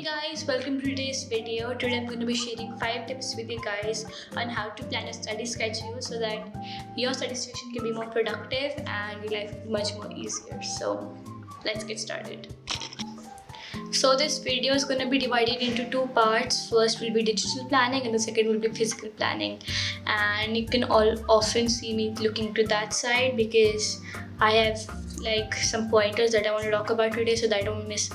Guys, welcome to today's video. Today I'm going to be sharing 5 tips with you guys on how to plan a study schedule so that your study session can be more productive and your life much more easier. So let's get started. So this video is going to be divided into 2 parts. First will be digital planning and the second will be physical planning. And you can all often see me looking to that side because I have some pointers that I want to talk about today so that I don't miss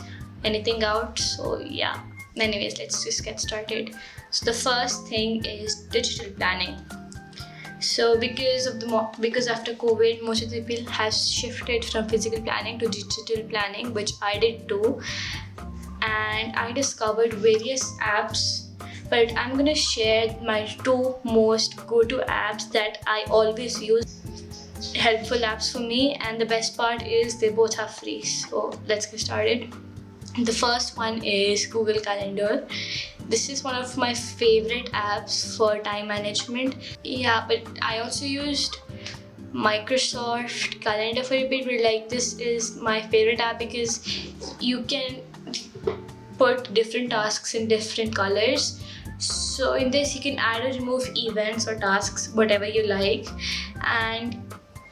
anything out. So yeah, anyways, let's just get started. So the first thing is digital planning. So because after COVID, most of the people have shifted from physical planning to digital planning, which I did too, and I discovered various apps, but I'm gonna share my 2 most go-to apps that I always use, helpful apps for me, and the best part is they both are free. So let's get started. The first one is Google Calendar. This is one of my favorite apps for time management. Yeah, but I also used Microsoft Calendar for a bit, but this is my favorite app because you can put different tasks in different colors. So in this you can add or remove events or tasks, whatever you like. And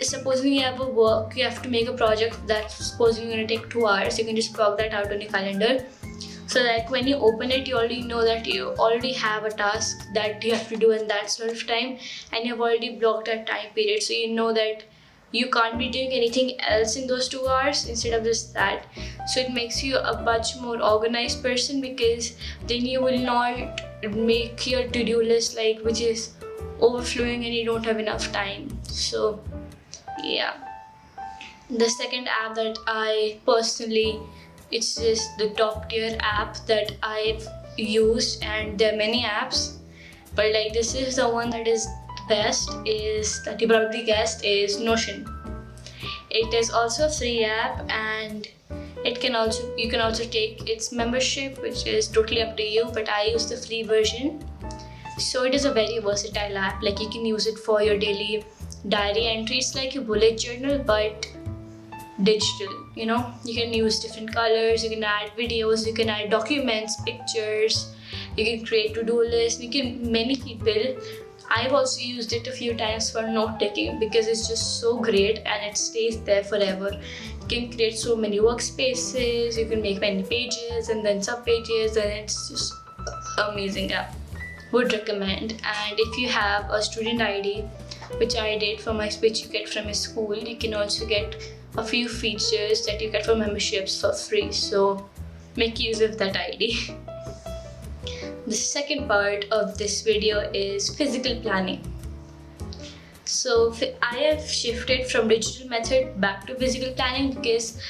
supposing you have to make a project that's supposing you're going to take 2 hours, you can just block that out on your calendar. So that when you open it, you already know that you already have a task that you have to do in that sort of time, and you've already blocked that time period. So you know that you can't be doing anything else in those 2 hours instead of just that. So it makes you a much more organized person because then you will not make your to-do list which is overflowing and you don't have enough time. So yeah, the second app that I personally, it's just the top tier app that I've used, and there are many apps, but this is the one that is best, is that you probably guessed, is Notion. It is also a free app, and you can also take its membership, which is totally up to you, but I use the free version. So it is a very versatile app. You can use it for your daily diary entries, like a bullet journal, but digital. You can use different colors, you can add videos, you can add documents, pictures, you can create to-do lists. Many people, I've also used it a few times for note taking because it's just so great and it stays there forever. You can create so many workspaces, you can make many pages and then sub pages, and it's just amazing app. Would recommend. And if you have a student ID, which I did which you get from a school, you can also get a few features that you get from memberships for free. So make use of that ID. The second part of this video is physical planning. So I have shifted from digital method back to physical planning because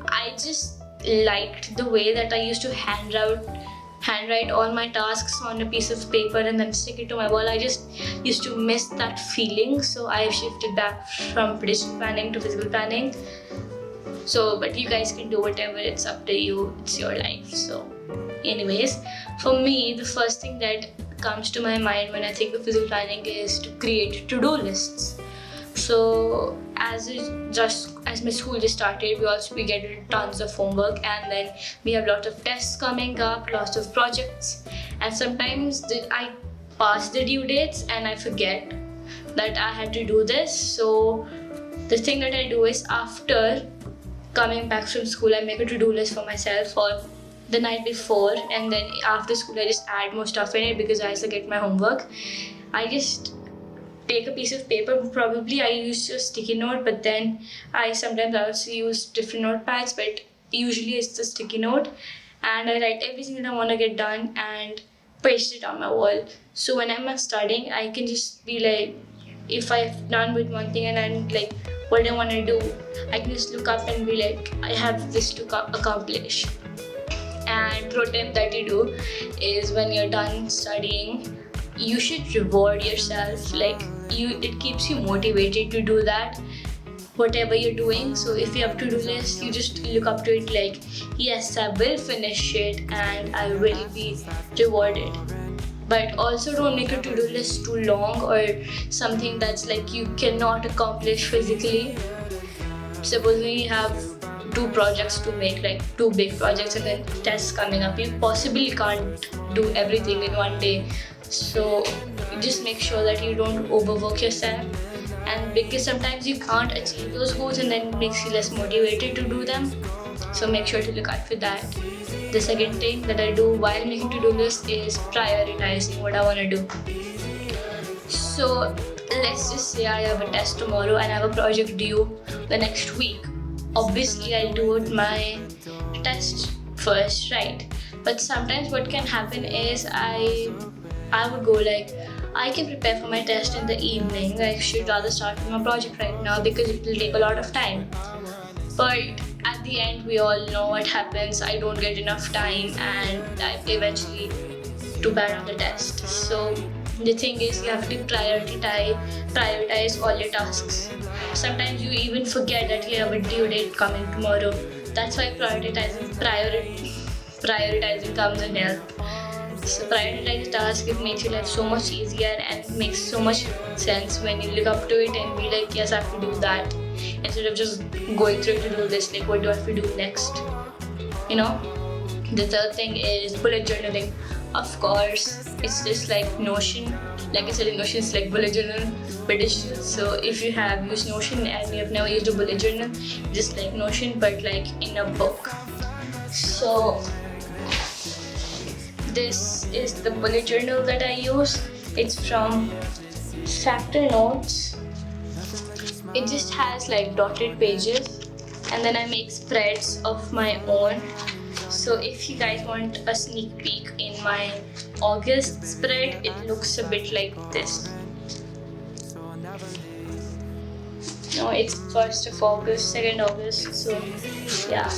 I just liked the way that I used to handwrite all my tasks on a piece of paper and then stick it to my wall. I just used to miss that feeling, so I have shifted back from digital planning to physical planning. So, but you guys can do whatever, it's up to you, it's your life. So anyways, for me, the first thing that comes to my mind when I think of physical planning is to create to-do lists. So as my school just started, we get tons of homework, and then we have lots of tests coming up, lots of projects, and sometimes I pass the due dates and I forget that I had to do this. So the thing that I do is, after coming back from school, I make a to-do list for myself for the night before, and then after school I just add more stuff in it because I also get my homework. I just take a piece of paper, probably I use a sticky note, but then I sometimes also use different notepads, but usually it's the sticky note, and I write everything that I want to get done and paste it on my wall. So when I'm studying, I can just be if I've done with one thing and I'm what I want to do, I can just look up and be I have this to accomplish. And pro tip that you do is, when you're done studying, you should reward yourself. It keeps you motivated to do that, whatever you're doing. So if you have to-do list, you just look up to it yes, I will finish it and I will be rewarded. But also don't make a to-do list too long or something that's you cannot accomplish physically. Supposing you have 2 projects to make, like 2 big projects, and then tests coming up. You possibly can't do everything in one day. So just make sure that you don't overwork yourself, and because sometimes you can't achieve those goals and then it makes you less motivated to do them. So make sure to look out for that. The second thing that I do while making to-do list is prioritizing what I want to do. So let's just say I have a test tomorrow and I have a project due the next week. Obviously I'll do my test first, right? But sometimes what can happen is I would go like, I can prepare for my test in the evening. I should rather start with my project right now because it will take a lot of time. But at the end, we all know what happens. I don't get enough time and I eventually do bad on the test. So the thing is, you have to prioritize all your tasks. Sometimes you even forget that you have a due date coming tomorrow. That's why prioritizing comes in help. So prioritize the task, it makes your life so much easier and makes so much sense when you look up to it and be like, yes, I have to do that, instead of just going through to do this, like what do I have to do next, you know. The third thing is bullet journaling. Of course, it's just like Notion. Like I said in Notion, it's like bullet journal but digital. So if you have used Notion and you have never used a bullet journal, just like Notion but like in a book. So this is the bullet journal that I use. It's from Factor Notes. It just has like dotted pages, and then I make spreads of my own. So if you guys want a sneak peek in my August spread, it looks a bit like this. No, it's 1st of August, 2nd August, so yeah.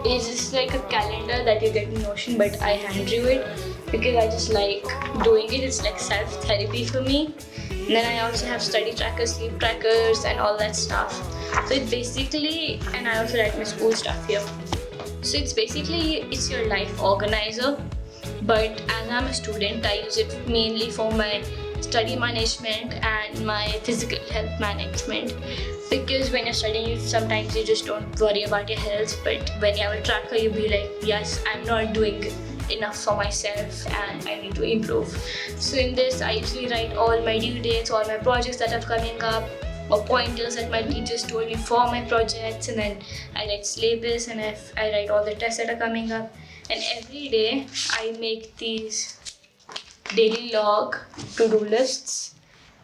It's just like a calendar that you get in Notion, but I hand drew it because I just like doing it. It's like self-therapy for me. And then I also have study trackers, sleep trackers and all that stuff. So it's basically, and I also write my school stuff here. So it's your life organizer. But as I'm a student, I use it mainly for my study management and my physical health management. Because when you're studying, sometimes you just don't worry about your health, but when you have a tracker, you'll be like, yes, I'm not doing enough for myself and I need to improve. So in this, I usually write all my due dates, all my projects that are coming up, or pointers that my teachers told me for my projects, and then I write syllabus and I write all the tests that are coming up. And every day, I make these daily log to-do lists,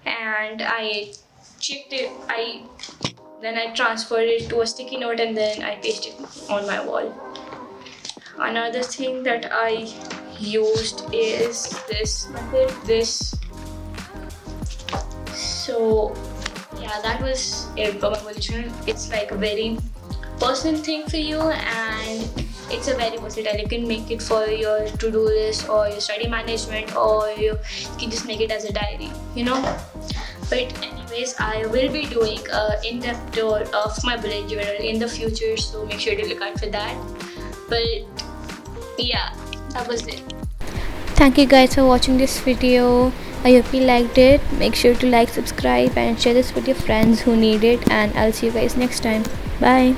and I checked it, then I transferred it to a sticky note and then I paste it on my wall. Another thing that I used is this method, so yeah, that was it for my bullet journal. It's like a very personal thing for you, and it's a very versatile. You can make it for your to-do list or your study management, or you can just make it as a diary, you know. But anyways, I will be doing an in-depth tour of my bullet journal in the future, so make sure to look out for that. But yeah, that was it. Thank you guys for watching this video. I hope you liked it. Make sure to like, subscribe and share this with your friends who need it, and I'll see you guys next time. Bye.